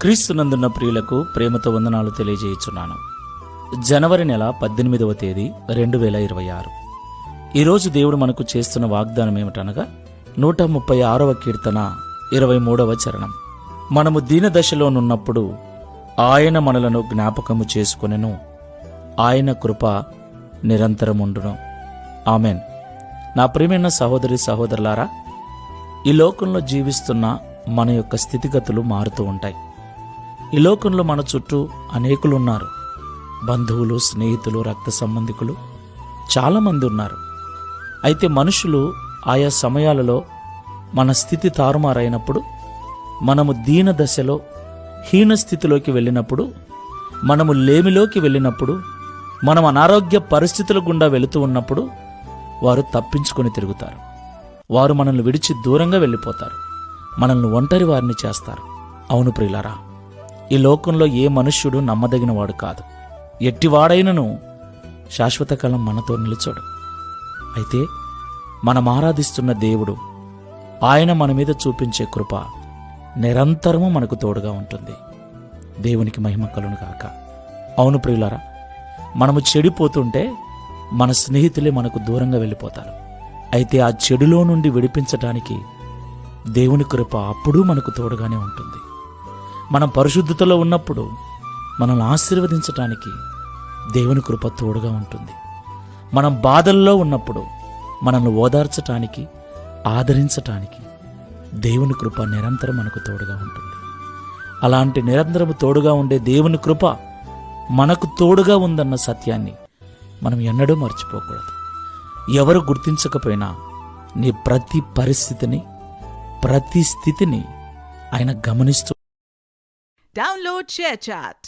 క్రీస్తునందున్న ప్రియులకు ప్రేమతో వందనాలు తెలియజేయుచున్నాను. జనవరి నెల 18వ తేదీ 2026. ఈరోజు దేవుడు మనకు చేస్తున్న వాగ్దానం ఏమిటనగా 136వ కీర్తన 23వ చరణం. మనము దీనదశలోనున్నప్పుడు ఆయన మనలను జ్ఞాపకము చేసుకొనెను, ఆయన కృప నిరంతరముండును. ఆమెన్. నా ప్రియమైన సహోదరి సహోదరులారా, ఈ లోకంలో జీవిస్తున్న మన యొక్క స్థితిగతులు మారుతూ ఉంటాయి. ఈ లోకంలో మన చుట్టూ అనేకులు ఉన్నారు. బంధువులు, స్నేహితులు, రక్త సంబంధికులు చాలామంది ఉన్నారు. అయితే మనుషులు ఆయా సమయాలలో మన స్థితి తారుమారైనప్పుడు, మనము దీన దశలో హీన స్థితిలోకి వెళ్ళినప్పుడు, మనము లేమిలోకి వెళ్ళినప్పుడు, మనం అనారోగ్య పరిస్థితుల గుండా వెళుతూ ఉన్నప్పుడు వారు తప్పించుకొని తిరుగుతారు. వారు మనల్ని విడిచి దూరంగా వెళ్ళిపోతారు. మనల్ని ఒంటరి వారిని చేస్తారు. అవును ప్రియులారా, ఈ లోకంలో ఏ మనుష్యుడు నమ్మదగినవాడు కాదు. ఎట్టివాడైనను శాశ్వత కాలం మనతో నిలుచోడు. అయితే మనం ఆరాధిస్తున్న దేవుడు, ఆయన మన మీద చూపించే కృప నిరంతరము మనకు తోడుగా ఉంటుంది. దేవునికి మహిమ కలుగును గాక. అవును ప్రియులారా, మనము చెడిపోతుంటే మన స్నేహితులే మనకు దూరంగా వెళ్ళిపోతారు. అయితే ఆ చెడులో నుండి విడిపించడానికి దేవుని కృప అప్పుడూ మనకు తోడుగానే ఉంటుంది. మనం పరిశుద్ధతలో ఉన్నప్పుడు మనల్ని ఆశీర్వదించటానికి దేవుని కృప తోడుగా ఉంటుంది. మనం బాధల్లో ఉన్నప్పుడు మనల్ని ఓదార్చటానికి, ఆదరించటానికి దేవుని కృప నిరంతరం మనకు తోడుగా ఉంటుంది. అలాంటి నిరంతరం తోడుగా ఉండే దేవుని కృప మనకు తోడుగా ఉందన్న సత్యాన్ని మనం ఎన్నడూ మర్చిపోకూడదు. ఎవరు గుర్తించకపోయినా నీ ప్రతి పరిస్థితిని, ప్రతి స్థితిని ఆయన గమనిస్తూ. Download ShareChat.